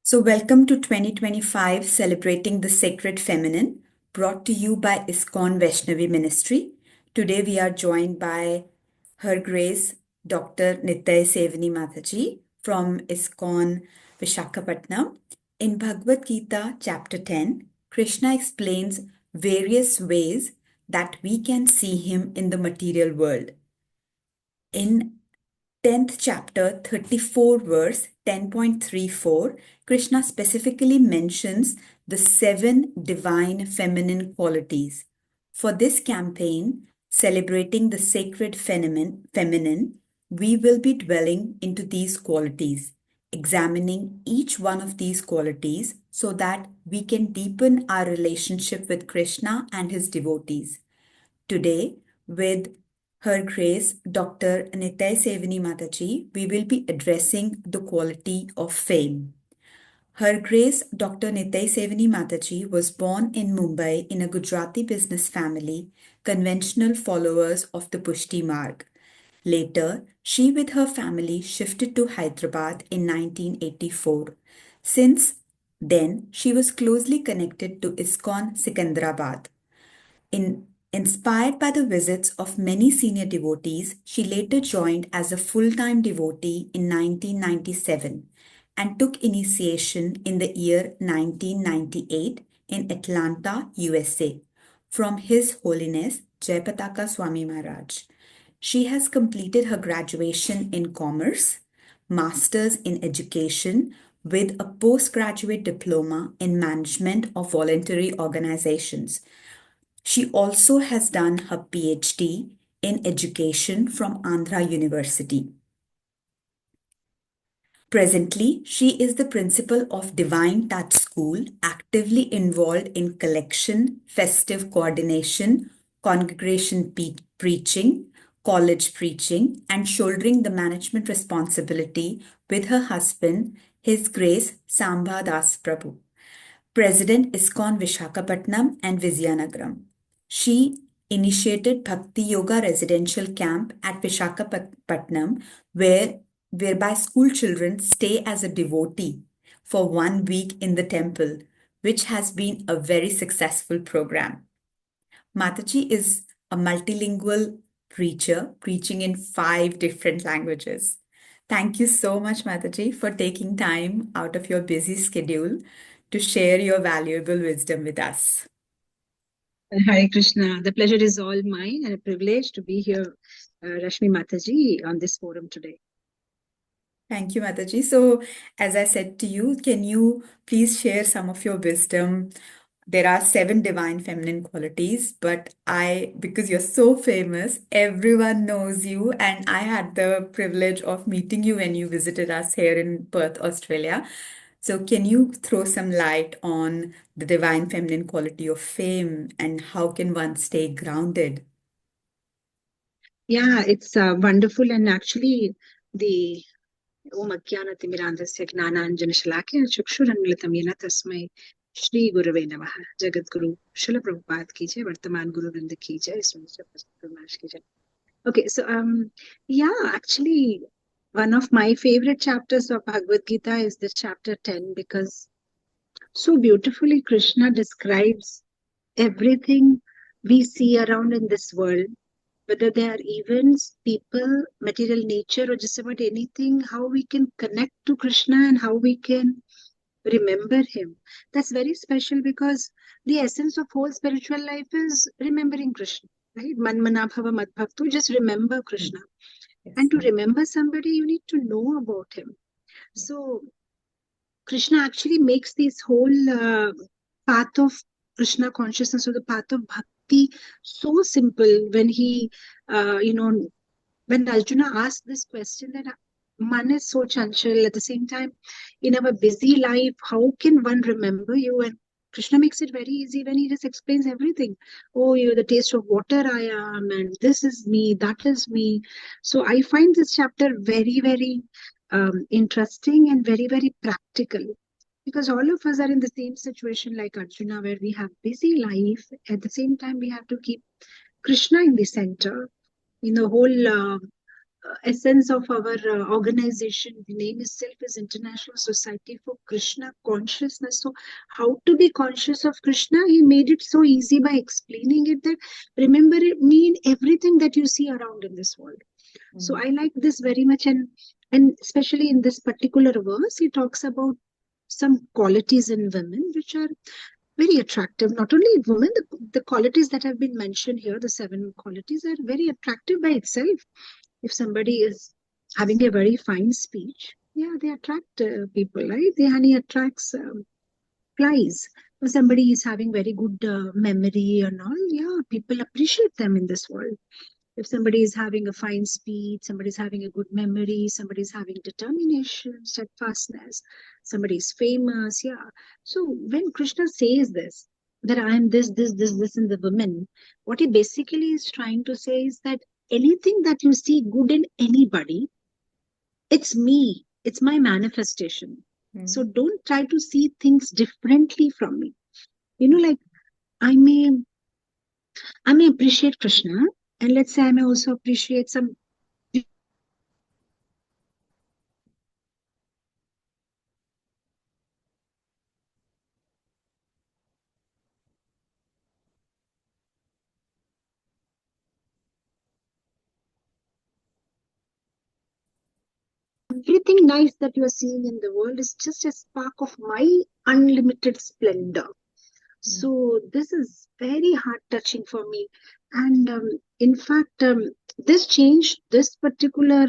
So, welcome to 2025 Celebrating the Sacred Feminine, brought to you by ISKCON Vaishnavi Ministry. Today, we are joined by Her Grace Dr. Nitai Sevini Mataji from ISKCON Vishakhapatnam. In Bhagavad Gita, chapter 10, Krishna explains various ways that we can see him in the material world. In 10th chapter, 34 verse 10.34, Krishna specifically mentions the 7 divine feminine qualities. For this campaign, celebrating the sacred feminine, we will be dwelling into these qualities, examining each one of these qualities so that we can deepen our relationship with Krishna and his devotees. Today, with Her Grace Dr. Nitai Sevini Mataji, we will be addressing the quality of fame. Her Grace Dr. Nitai Sevini Mataji was born in Mumbai in a Gujarati business family, conventional followers of the Pushti Marg. Later, she with her family shifted to Hyderabad in 1984. Since then, she was closely connected to ISKCON Secunderabad. Inspired by the visits of many senior devotees, she later joined as a full-time devotee in 1997 and took initiation in the year 1998 in Atlanta, USA, from His Holiness Jayapataka Swami Maharaj. She has completed her graduation in commerce, master's in education, with a postgraduate diploma in management of voluntary organizations. She also has done her PhD in education from Andhra University. Presently, she is the principal of Divine Touch School, actively involved in collection, festive coordination, congregation preaching, college preaching, and shouldering the management responsibility with her husband, His Grace Sambha Das Prabhu, President ISKCON Vishakhapatnam and Vizianagaram. She initiated Bhakti Yoga residential camp at Vishakhapatnam, whereby school children stay as a devotee for 1 week in the temple, which has been a very successful program. Mataji is a multilingual preacher, preaching in 5 different languages. Thank you so much, Mataji, for taking time out of your busy schedule to share your valuable wisdom with us. Hare Krishna. The pleasure is all mine and a privilege to be here, Rashmi Mataji, on this forum today. Thank you, Mataji. So, as I said to you, can you please share some of your wisdom? There are 7 divine feminine qualities, but because you're so famous, everyone knows you, and I had the privilege of meeting you when you visited us here in Perth, Australia. So, can you throw some light on the divine feminine quality of fame and how can one stay grounded? Yeah, it's wonderful, and actually the Om Ajnana Timirandasya Gnananjana Shalakya Chakshurunmilitam Yena Tasmai Shri Gurave Namaha. Jagat Guru Srila Prabhupada ki jai, Vartaman Guru Vrinda ki jai, ki jai. Okay, so yeah, actually one of my favorite chapters of Bhagavad Gita is the chapter 10, because so beautifully Krishna describes everything we see around in this world, whether they are events, people, material nature, or just about anything, how we can connect to Krishna and how we can remember him. That's very special, because the essence of whole spiritual life is remembering Krishna, right? Man mana bhava mad bhaktu, just remember Krishna. Yes. And to remember somebody, you need to know about him. So Krishna actually makes this whole path of Krishna consciousness, or the path of bhakti, so simple when he, when Arjuna asked this question that man is so chanchal, at the same time, in our busy life, how can one remember you? And Krishna makes it very easy when he just explains everything. Oh, you're the taste of water I am, and this is me, that is me. So I find this chapter very, very interesting and very, very practical, because all of us are in the same situation like Arjuna, where we have busy life. At the same time, we have to keep Krishna in the center in the whole essence of our organization. The name itself is International Society for Krishna Consciousness. So how to be conscious of Krishna? He made it so easy by explaining it that remember it mean everything that you see around in this world. So I like this very much, and especially in this particular verse, he talks about some qualities in women which are very attractive. Not only in women, the qualities that have been mentioned here, the 7 qualities, are very attractive by itself. If somebody is having a very fine speech, yeah, they attract people, right? The honey attracts flies. If somebody is having very good memory and all, yeah, people appreciate them in this world. If somebody is having a fine speech, somebody is having a good memory, somebody is having determination, steadfastness, somebody is famous, yeah. So when Krishna says this, that I am this in the woman, what he basically is trying to say is that anything that you see good in anybody, it's me, it's my manifestation. So don't try to see things differently from me. You know, like I may appreciate Krishna, and let's say I may also appreciate some everything nice that you are seeing in the world is just a spark of my unlimited splendor. So this is very heart touching for me. And in fact, this particular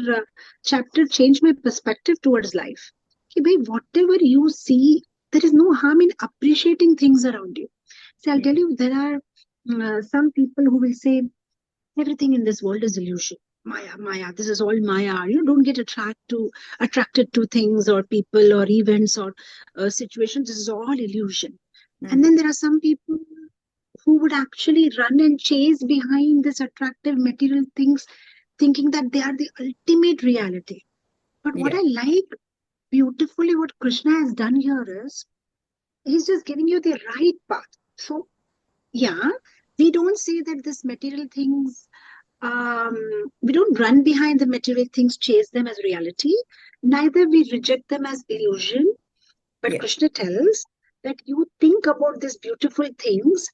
chapter changed my perspective towards life. Okay, by whatever you see, there is no harm in appreciating things around you. So I'll tell you, there are some people who will say, everything in this world is illusion. Maya, this is all Maya. You don't get attracted to things or people or events or situations. This is all illusion. And then there are some people who would actually run and chase behind this attractive material things, thinking that they are the ultimate reality. But what I like beautifully, what Krishna has done here is, he's just giving you the right path. So, yeah, we don't say that this material things, we don't run behind the material things, chase them as reality. Neither we reject them as illusion. But Krishna tells that you think about these beautiful things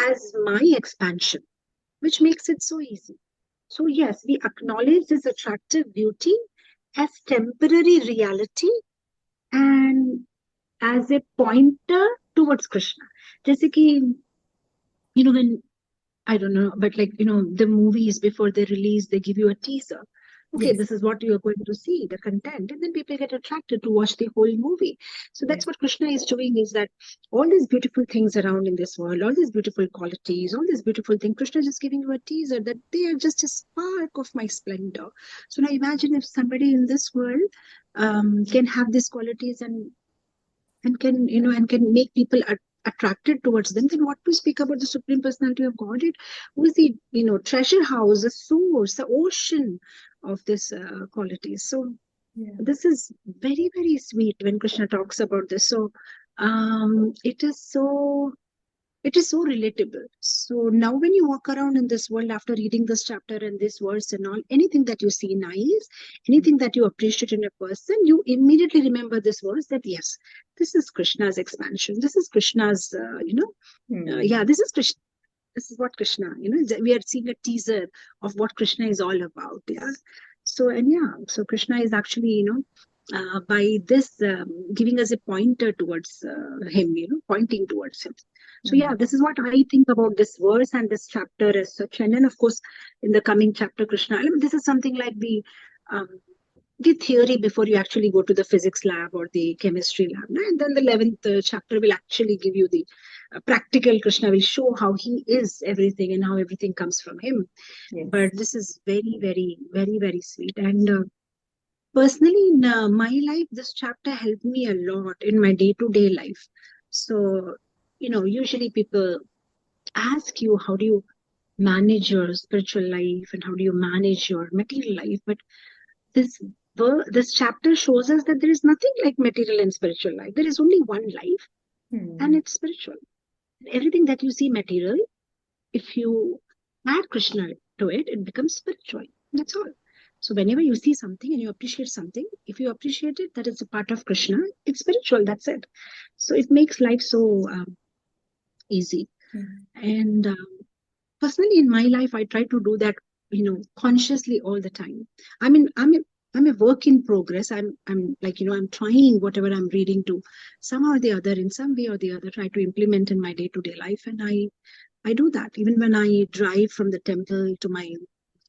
as my expansion, which makes it so easy. So, yes, we acknowledge this attractive beauty as temporary reality and as a pointer towards Krishna. जैसे कि, when I don't know, but like, the movies before they release, they give you a teaser. Okay, this is what you are going to see, the content, and then people get attracted to watch the whole movie. So that's what Krishna is doing, is that all these beautiful things around in this world, all these beautiful qualities, all these beautiful things, Krishna is just giving you a teaser that they are just a spark of my splendor. So now imagine if somebody in this world can have these qualities and can make people attracted towards them, then what to speak about the Supreme Personality of Godhead, who is the treasure house, the source, the ocean of this qualities. So this is very, very sweet when Krishna talks about this. So it is so relatable. So now when you walk around in this world after reading this chapter and this verse and all, anything that you see nice, anything that you appreciate in a person, you immediately remember this verse, that yes, this is Krishna's expansion. This is Krishna's, this is Krishna. This is what Krishna, we are seeing a teaser of what Krishna is all about. Yeah. So Krishna is actually, by this giving us a pointer towards him, pointing towards him. So this is what I think about this verse and this chapter as such. And then of course, in the coming chapter, Krishna, this is something like the theory before you actually go to the physics lab or the chemistry lab. And then the 11th chapter will actually give you the practical. Krishna will show how he is everything and how everything comes from him. But this is very, very, very, very sweet. And personally, in my life, this chapter helped me a lot in my day-to-day life. So, usually people ask you, how do you manage your spiritual life and how do you manage your material life? But this chapter shows us that there is nothing like material and spiritual life. There is only one life, and it's spiritual. Everything that you see material, if you add Krishna to it, it becomes spiritual. That's all. So whenever you see something and you appreciate something, if you appreciate it, that is a part of Krishna. It's spiritual, that's it. So it makes life so easy. And personally, in my life, I try to do that, consciously all the time. I mean, I'm a work in progress. I'm like, I'm trying whatever I'm reading to somehow or the other, in some way or the other, try to implement in my day-to-day life. And I do that even when I drive from the temple to my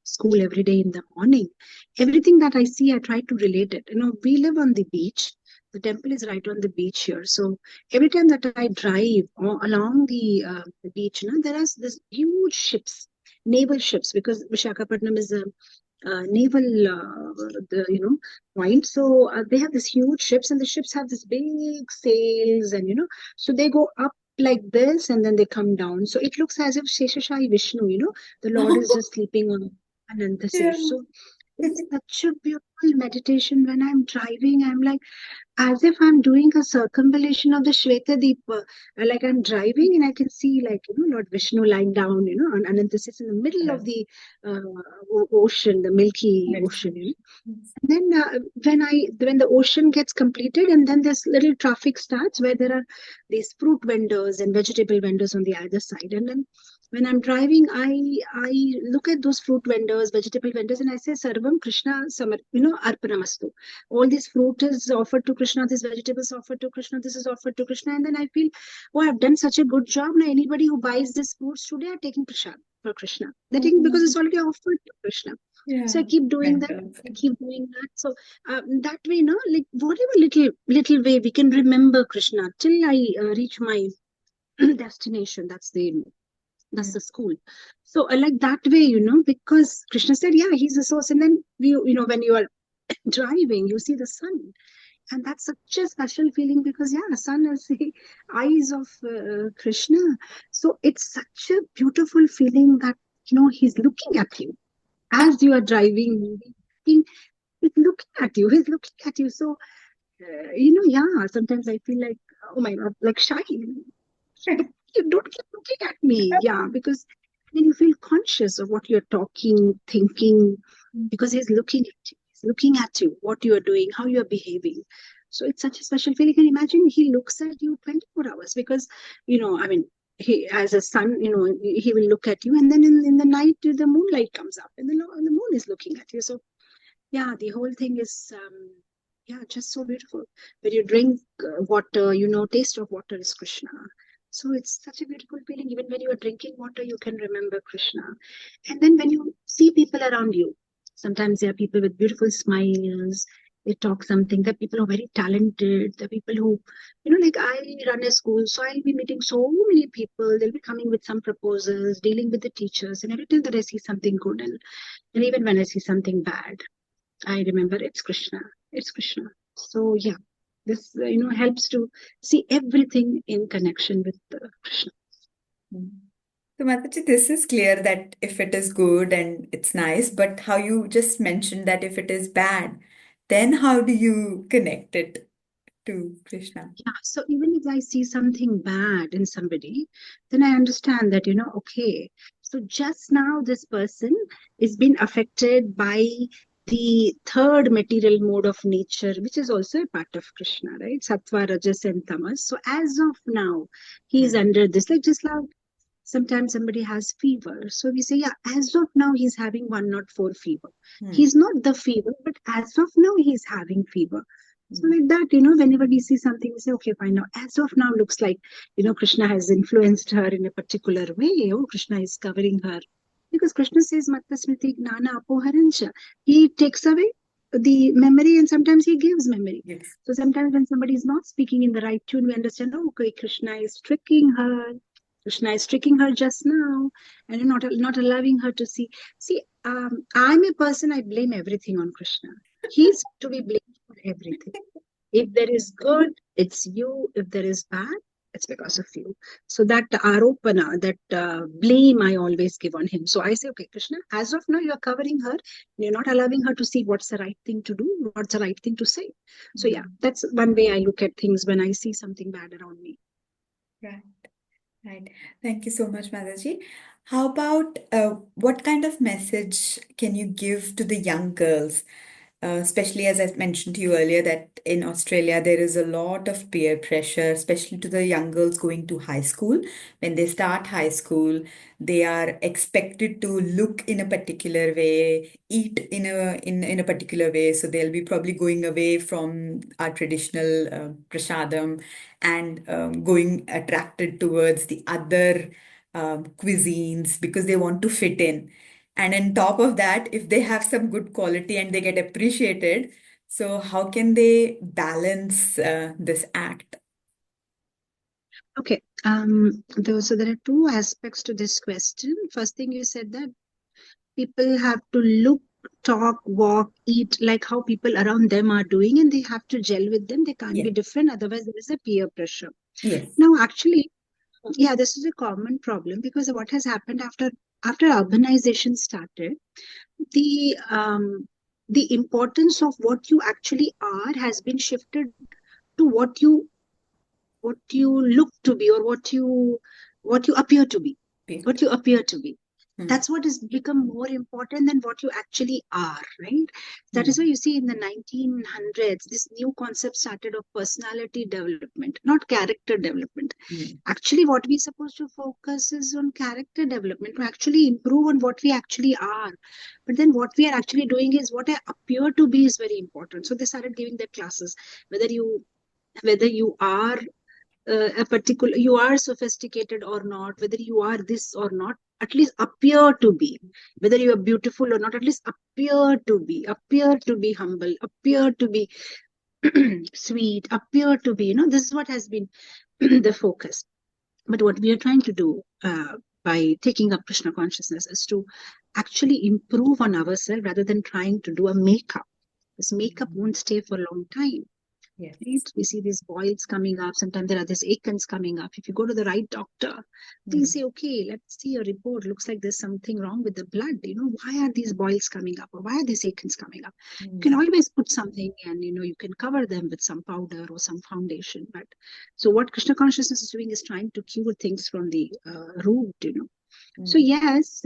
school every day in the morning. Everything that I see, I try to relate it. We live on the beach. The temple is right on the beach here. So every time that I drive along the beach, there are this huge ships, naval ships, because Vishakhapatnam is a naval point. So they have these huge ships, and the ships have this big sails, and so they go up like this and then they come down. So it looks as if Sheshashai Vishnu, the Lord is just sleeping on Ananta Yeah. Sesh. So it's such a beautiful meditation. When I'm driving, I'm like, as if I'm doing a circumambulation of the Shweta Deepa. Like I'm driving and I can see, like, Lord Vishnu lying down, on Anantasis in the middle of the ocean, the Milky Ocean. And then when the ocean gets completed, and then this little traffic starts where there are these fruit vendors and vegetable vendors on the other side. And then when I'm driving, I look at those fruit vendors, vegetable vendors, and I say, Sarvam Krishna Samar, Arpanamastu. All this fruit is offered to Krishna, this vegetables offered to Krishna, this is offered to Krishna. And then I feel, oh, I've done such a good job. Now anybody who buys this fruits today are taking prasad for Krishna. They're taking because it's already offered to Krishna. So I keep doing that. I keep doing that. So that way, like whatever little way we can remember Krishna till I reach my destination. That's the school. So like that way, because Krishna said, yeah, he's the source. And then when you are driving, you see the sun, and that's such a special feeling because sun is the eyes of Krishna. So it's such a beautiful feeling that he's looking at you as you are driving. He's looking at you. He's looking at you. So sometimes I feel like, oh my God, like shy. You don't keep looking at me. Yeah, because then you feel conscious of what you're talking, thinking, because he's looking at you. He's looking at you, what you are doing, how you are behaving. So it's such a special feeling. And imagine he looks at you 24 hours because, he as a sun, he will look at you, and then in the night the moonlight comes up and the moon is looking at you. So yeah, the whole thing is just so beautiful. When you drink water, taste of water is Krishna. So it's such a beautiful feeling. Even when you are drinking water, you can remember Krishna. And then when you see people around you, sometimes there are people with beautiful smiles. They talk something. There are people who are very talented. There are people who, like I run a school, so I'll be meeting so many people. They'll be coming with some proposals, dealing with the teachers. And every time that I see something good, and even when I see something bad, I remember it's Krishna. It's Krishna. So yeah, this helps to see everything in connection with Krishna. So Mataji, this is clear that if it is good and it's nice, but how you just mentioned that if it is bad, then how do you connect it to Krishna? Yeah. So even if I see something bad in somebody, then I understand that okay. So just now this person is being affected by the third material mode of nature, which is also a part of Krishna, right? Sattva, Rajas, and Tamas. So as of now, he is under this, like just like sometimes somebody has fever. So we say, yeah, as of now, he's having 104 fever. He's not the fever, but as of now, he's having fever. So like that, whenever we see something, we say, okay, fine. Now, as of now, looks like, Krishna has influenced her in a particular way. Oh, Krishna is covering her. Because Krishna says, Matta Smriti Gnana Apoharancha. He takes away the memory and sometimes he gives memory. Yes. So sometimes when somebody is not speaking in the right tune, we understand, oh, okay, Krishna is tricking her. Krishna is tricking her just now and not allowing her to see. See, I'm a person, I blame everything on Krishna. He's to be blamed for everything. If there is good, it's you. If there is bad, it's because of you. So that aropana, that blame I always give on him. So I say, okay, Krishna, as of now, you're covering her. You're not allowing her to see what's the right thing to do, what's the right thing to say. So yeah, that's one way I look at things when I see something bad around me. Right. Right. Thank you so much, Mataji. How about what kind of message can you give to the young girls? Especially as I mentioned to you earlier, that in Australia there is a lot of peer pressure, especially to the young girls going to high school. When they start high school, they are expected to look in a particular way, eat in a particular way. So they'll be probably going away from our traditional prasadam and going attracted towards the other cuisines because they want to fit in. And on top of that, if they have some good quality and they get appreciated, so how can they balance this act? Okay. So there are two aspects to this question. First thing, you said that people have to look, talk, walk, eat like how people around them are doing, and they have to gel with them. They can't be Yes, different, otherwise there is a peer pressure. yes, Now, actually, yeah, this is a common problem because what has happened after urbanization started, the importance of what you actually are has been shifted to what you look to be, or what you appear to be, period. what you appear to be. Hmm. That's what has become more important than what you actually are, right? That is why Hmm. you see in the 1900s this new concept started of personality development, not character development. Hmm. Actually, what we're supposed to focus is on character development, to actually improve on what we actually are. But then what we are actually doing is what I appear to be is very important. So they started giving their classes, whether you are a particular, you are sophisticated or not, whether you are this or not, at least appear to be. Whether you are beautiful or not, at least appear to be humble, appear to be sweet, appear to be, this is what has been the focus. But what we are trying to do by taking up Krishna consciousness is to actually improve on ourselves rather than trying to do a makeup. This makeup won't stay for a long time. Yes. Right? We see these boils coming up. Sometimes there are these acons coming up. If you go to the right doctor, they'll Hmm. say, okay, let's see your report. Looks like there's something wrong with the blood. Why are these boils coming up? Or why are these acons coming up? You can Hmm. always put something, and, you can cover them with some powder or some foundation. But so what Krishna consciousness is doing is trying to cure things from the root. So Hmm. yes,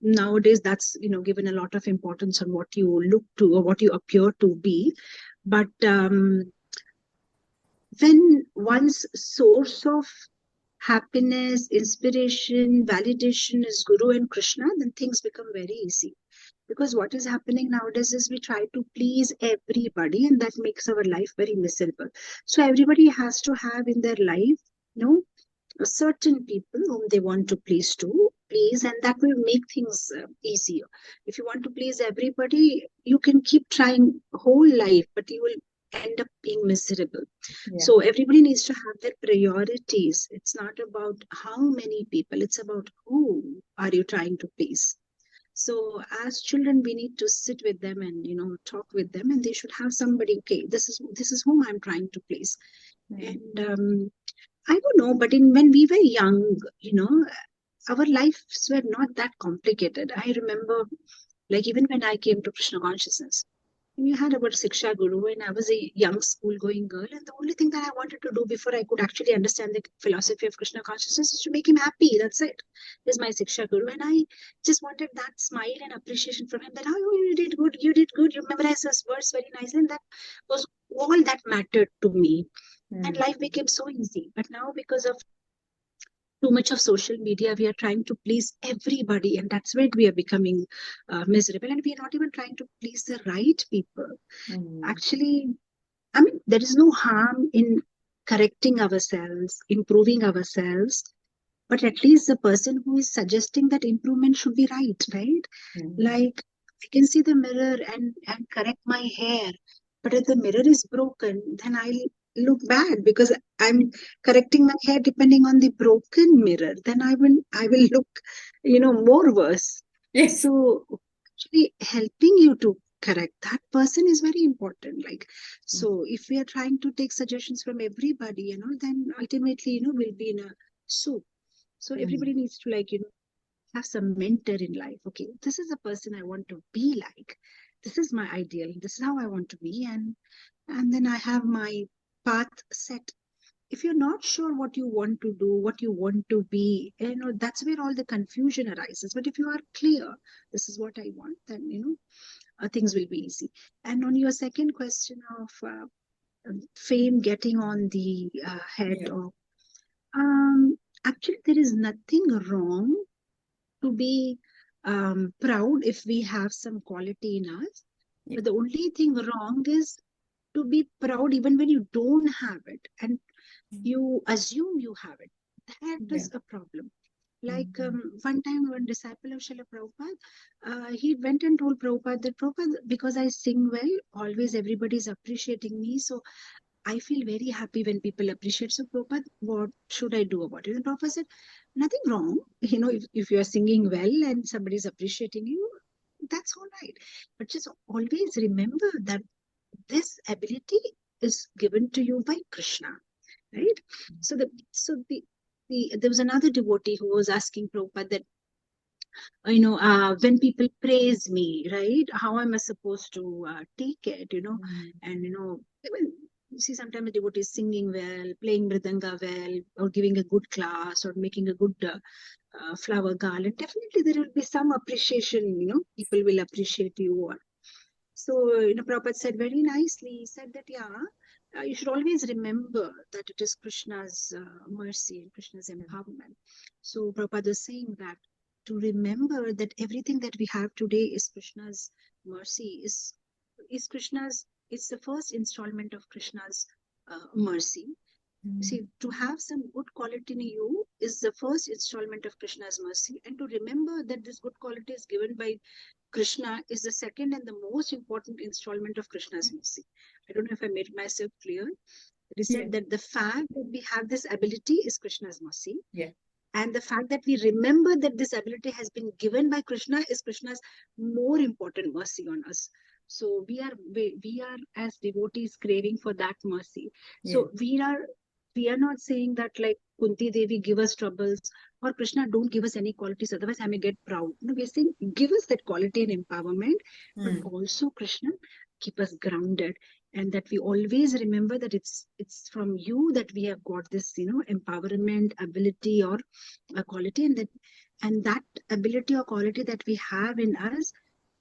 nowadays that's, given a lot of importance on what you look to or what you appear to be. But when one's source of happiness, inspiration, validation is Guru and Krishna, then things become very easy. Because what is happening nowadays is we try to please everybody, and that makes our life very miserable. So everybody has to have in their life, a certain people whom they want to please, and that will make things easier. If you want to please everybody, you can keep trying whole life, but you will end up being miserable. Yeah. So everybody needs to have their priorities. It's not about how many people, it's about who are you trying to please. So as children, we need to sit with them and, talk with them, and they should have somebody, okay, this is whom I'm trying to please. Hmm. And I don't know, but when we were young, our lives were not that complicated. I remember, like, even when I came to Krishna consciousness, we had about Siksha Guru, and I was a young school going girl. And the only thing that I wanted to do before I could actually understand the philosophy of Krishna consciousness is to make him happy. That's it. This is my Siksha Guru. And I just wanted that smile and appreciation from him, that, oh, you did good, you memorized this verse very nicely. And that was all that mattered to me. And Hmm. life became so easy. But now, because of too much of social media, we are trying to please everybody, and that's where we are becoming miserable, and we are not even trying to please the right people. Hmm. Actually, I mean, there is no harm in correcting ourselves, improving ourselves, but at least the person who is suggesting that improvement should be right? Hmm. Like, I can see the mirror and correct my hair, but if the mirror is broken, then I'll look bad because I'm correcting my hair depending on the broken mirror. Then I will look, more worse. Yes. So actually helping you to correct that person is very important. Like, so if we are trying to take suggestions from everybody, then ultimately, we'll be in a soup. So Hmm. everybody needs to, like, have some mentor in life. Okay, this is a person I want to be like. This is my ideal. This is how I want to be, and then I have my path set. if you're not sure what you want to do, what you want to be, that's where all the confusion arises. But if you are clear, this is what I want, then things will be easy. And on your second question of fame getting on the head, Yeah. or actually there is nothing wrong to be proud if we have some quality in us. Yeah. But the only thing wrong is to be proud even when you don't have it and you assume you have it. That Yeah. is a problem. Like one time, one disciple of Srila Prabhupada, he went and told Prabhupada that, Prabhupada, because I sing well, always everybody is appreciating me. So I feel very happy when people appreciate. So Prabhupada, what should I do about it? And Prabhupada said, nothing wrong. If you are singing well and somebody is appreciating you, that's all right. But just always remember that this ability is given to you by Krishna, right? So there was another devotee who was asking Prabhupada that, when people praise me, right, how am I supposed to take it, and even see sometimes the devotee is singing well, playing mridanga well, or giving a good class, or making a good flower garland. Definitely there will be some appreciation, people will appreciate you. So, Prabhupada said very nicely, he said that, you should always remember that it is Krishna's mercy and Krishna's empowerment. So, Prabhupada is saying that to remember that everything that we have today is Krishna's mercy, is Krishna's, it's the first installment of Krishna's mercy. See, to have some good quality in you is the first installment of Krishna's mercy, and to remember that this good quality is given by Krishna is the second and the most important installment of Krishna's mercy. I don't know if I made myself clear. It is Yeah. said that the fact that we have this ability is Krishna's mercy. Yeah. And the fact that we remember that this ability has been given by Krishna is Krishna's more important mercy on us. So we are as devotees craving for that mercy. So we are not saying that like Kunti Devi give us troubles or Krishna don't give us any qualities, otherwise I may get proud. No, we're saying give us that quality and empowerment, but also Krishna keep us grounded, and that we always remember that it's from you that we have got this empowerment, ability, or a quality, and that ability or quality that we have in us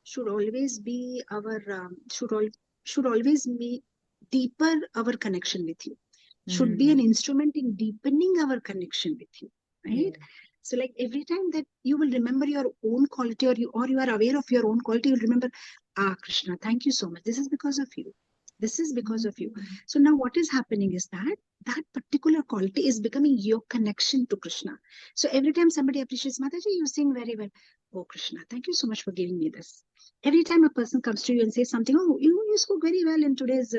should always be our should always be deeper our connection with you, should be an instrument in deepening our connection with you, right? So like every time that you will remember your own quality, or you are aware of your own quality, you'll remember, Krishna, thank you so much, this is because of you, this is because of you. So now what is happening is that that particular quality is becoming your connection to Krishna. So every time somebody appreciates, Mataji, you sing very well, oh Krishna, thank you so much for giving me this. Every time a person comes to you and says something, oh, you spoke very well in today's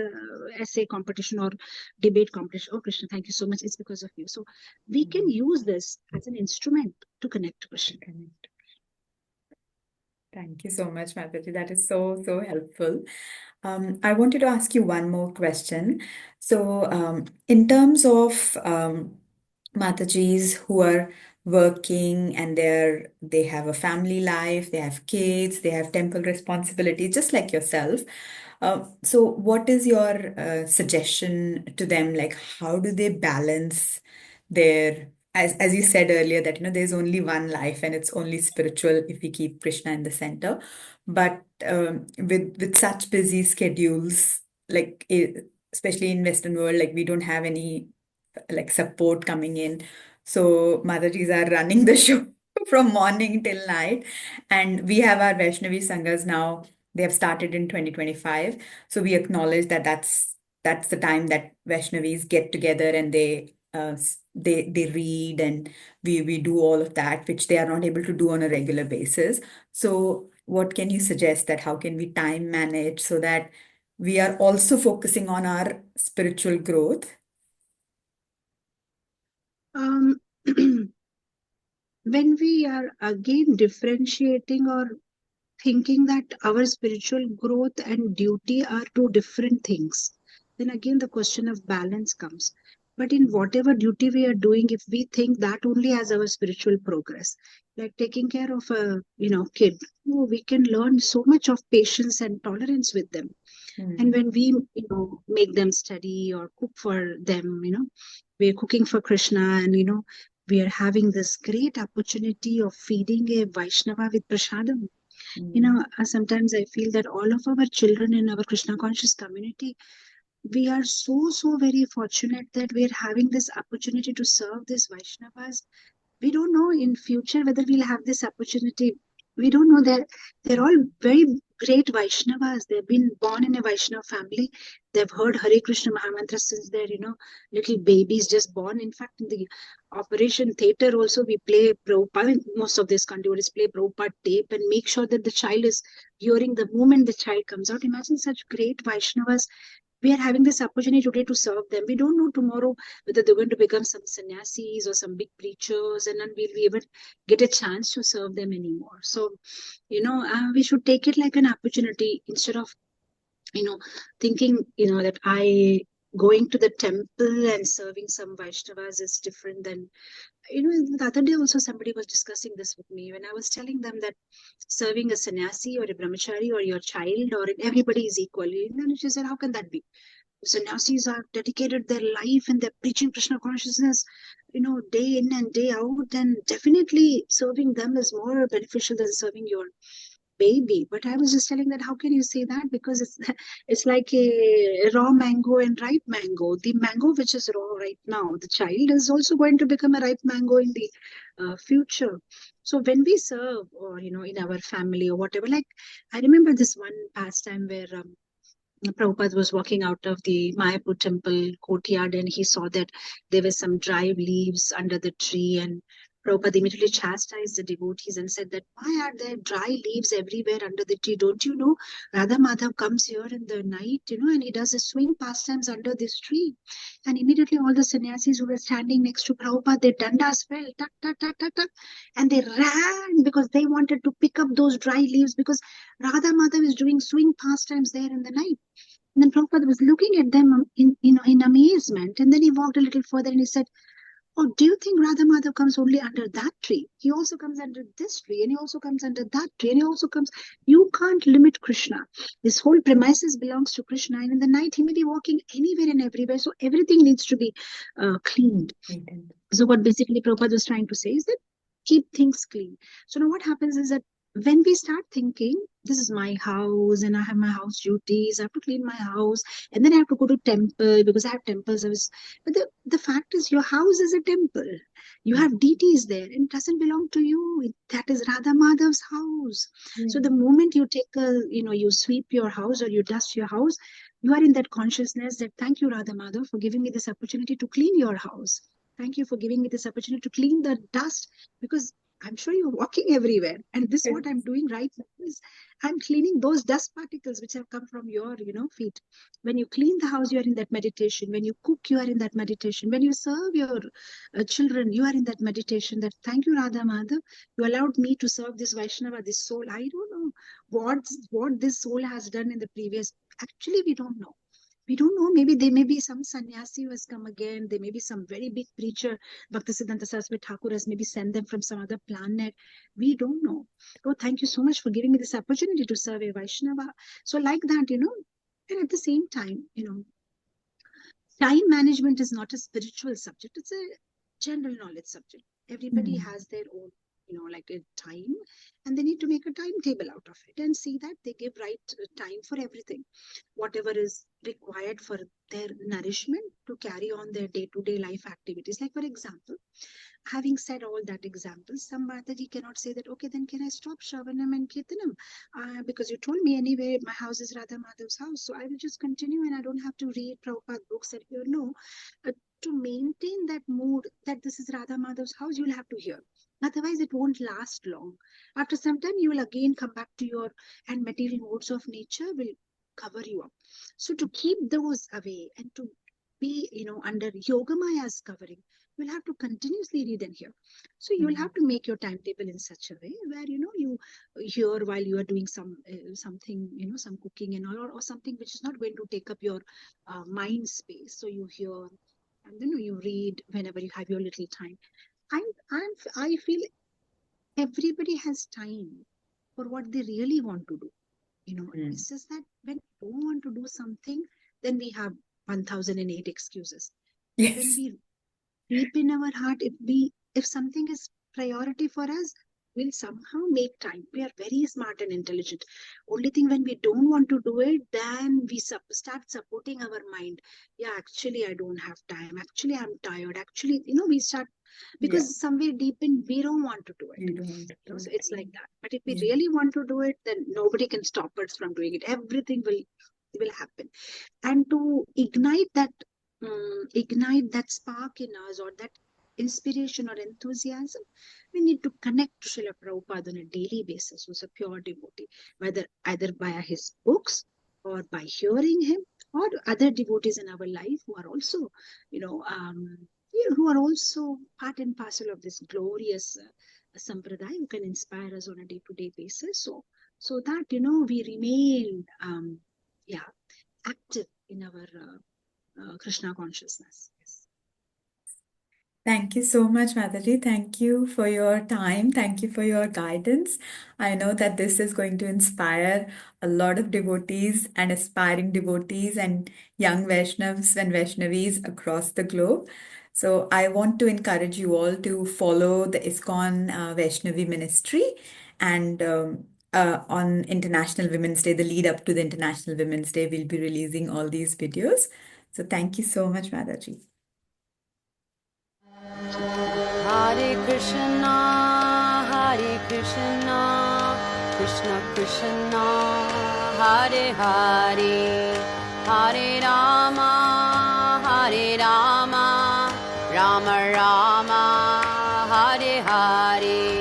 essay competition or debate competition, oh Krishna, thank you so much, it's because of you. So we can use this as an instrument to connect to Krishna. Thank you so much, Mataji. That is so, so helpful. I wanted to ask you one more question. So, in terms of Matajis who are working and they have a family life, they have kids, they have temple responsibilities, just like yourself. So, what is your suggestion to them? Like, how do they balance their, as you said earlier, that there's only one life and it's only spiritual if we keep Krishna in the center. But with such busy schedules, like especially in Western world, like we don't have any like support coming in. So Matajis are running the show from morning till night. And we have our Vaishnavi Sanghas now. They have started in 2025. So we acknowledge that that's the time that Vaishnavis get together and they read and we do all of that, which they are not able to do on a regular basis. So what can you suggest that how can we time manage so that we are also focusing on our spiritual growth? When we are again differentiating or thinking that our spiritual growth and duty are two different things, then again the question of balance comes. But in whatever duty we are doing, if we think that only as our spiritual progress, like taking care of a kid, we can learn so much of patience and tolerance with them. And when we make them study or cook for them, we're cooking for Krishna, and we are having this great opportunity of feeding a Vaishnava with prasadam. Sometimes I feel that all of our children in our Krishna conscious community, we are so very fortunate that we are having this opportunity to serve these Vaishnavas. We don't know in future whether we'll have this opportunity. We don't know that they're all very great Vaishnavas. They've been born in a Vaishnava family. They've heard Hare Krishna Mahamantra since they're, little babies just born. In fact, in the operation theater also, we play Prabhupada. Most of these devotees play Prabhupada tape and make sure that the child is hearing the moment the child comes out. Imagine such great Vaishnavas. We are having this opportunity today to serve them. We don't know tomorrow whether they're going to become some sannyasis or some big preachers, and then will we ever get a chance to serve them anymore. So, we should take it like an opportunity instead of, thinking, that going to the temple and serving some Vaishnavas is different than, the other day also somebody was discussing this with me when I was telling them that serving a sannyasi or a brahmachari or your child or everybody is equal. And then she said, how can that be? Sannyasis are dedicated their life and they're preaching Krishna consciousness, day in and day out. And definitely serving them is more beneficial than serving your baby. But I was just telling that, how can you say that? Because it's like a raw mango and ripe mango. The mango which is raw right now, the child is also going to become a ripe mango in the future. So when we serve, or in our family or whatever, like I remember this one pastime where Prabhupada was walking out of the Mayapur temple courtyard, and he saw that there were some dry leaves under the tree, and Prabhupada immediately chastised the devotees and said that, why are there dry leaves everywhere under the tree? Don't you know Radha Madhav comes here in the night, and he does his swing pastimes under this tree. And immediately all the sannyasis who were standing next to Prabhupada, their dandas fell, tuck, tuck, tuck, tuck, tuck, and they ran because they wanted to pick up those dry leaves because Radha Madhav is doing swing pastimes there in the night. And then Prabhupada was looking at them in amazement. And then he walked a little further and he said, oh, do you think Radha Madhav comes only under that tree? He also comes under this tree, and he also comes under that tree, and he also comes. You can't limit Krishna. This whole premises belongs to Krishna, and in the night he may be walking anywhere and everywhere. So everything needs to be cleaned. So what basically Prabhupada was trying to say is that keep things clean. So now what happens is that when we start thinking, this is my house and I have my house duties, I have to clean my house, and then I have to go to temple because I have temple service. But the fact is your house is a temple. You have deities there and it doesn't belong to you. That is Radha Madhav's house. So the moment you take you sweep your house or you dust your house, you are in that consciousness that thank you, Radha Madhav, for giving me this opportunity to clean your house. Thank you for giving me this opportunity to clean the dust, because I'm sure you're walking everywhere. And this what I'm doing right now is I'm cleaning those dust particles which have come from your, feet. When you clean the house, you are in that meditation. When you cook, you are in that meditation. When you serve your children, you are in that meditation that thank you, Radha Madhav. You allowed me to serve this Vaishnava, this soul. I don't know what this soul has done in the previous. Actually, we don't know. We don't know. Maybe there may be some sannyasi who has come again. There may be some very big preacher. Bhaktisiddhanta Saraswati Thakur has maybe sent them from some other planet. We don't know. Oh, thank you so much for giving me this opportunity to serve a Vaishnava. So like that, and at the same time, time management is not a spiritual subject. It's a general knowledge subject. Everybody has their own, like a time, and they need to make a timetable out of it and see that they give right time for everything. Whatever is required for their nourishment to carry on their day-to-day life activities. Like, for example, having said all that examples, some Mataji cannot say that, okay, then can I stop Shravanam and Kirtanam? Because you told me anyway, my house is Radha Madhav's house, so I will just continue and I don't have to read Prabhupada books and hear. No, to maintain that mood that this is Radha Madhav's house, you'll have to hear. Otherwise, it won't last long. After some time, you will again come back to your, and material modes of nature will cover you up. So to keep those away and to be, under Yogamaya's covering, you'll have to continuously read and hear. So you'll have to make your timetable in such a way where, you hear while you are doing some something, some cooking and all, or something which is not going to take up your mind space. So you hear, and then you read whenever you have your little time. I feel everybody has time for what they really want to do. It's just that when we don't want to do something, then we have 1008 excuses. Yes. When we deep in our heart, if something is priority for us, we'll somehow make time. We are very smart and intelligent. Only thing, when we don't want to do it, then we start supporting our mind. Yeah, actually I don't have time, actually I'm tired, actually, we start, because somewhere deep in we don't want to do it. You don't. So it's like that. But if we Yeah. really want to do it, then nobody can stop us from doing it. Everything will happen. And to ignite that spark in us, or that inspiration or enthusiasm, we need to connect to Srila Prabhupada on a daily basis, who's a pure devotee, whether either via his books or by hearing him, or other devotees in our life who are also, who are also part and parcel of this glorious sampradaya, who can inspire us on a day-to-day basis. So that, we remain, active in our Krishna consciousness. Yes. Thank you so much, Mataji. Thank you for your time. Thank you for your guidance. I know that this is going to inspire a lot of devotees and aspiring devotees and young Vaishnavs and Vaishnavis across the globe. So I want to encourage you all to follow the ISKCON Vaishnavi ministry, and on International Women's Day, the lead up to the International Women's Day, we'll be releasing all these videos. So thank you so much, Mataji. Hare Krishna, Krishna Krishna, Hare Hare, Hare Rama, Rama Rama, Hare Hare.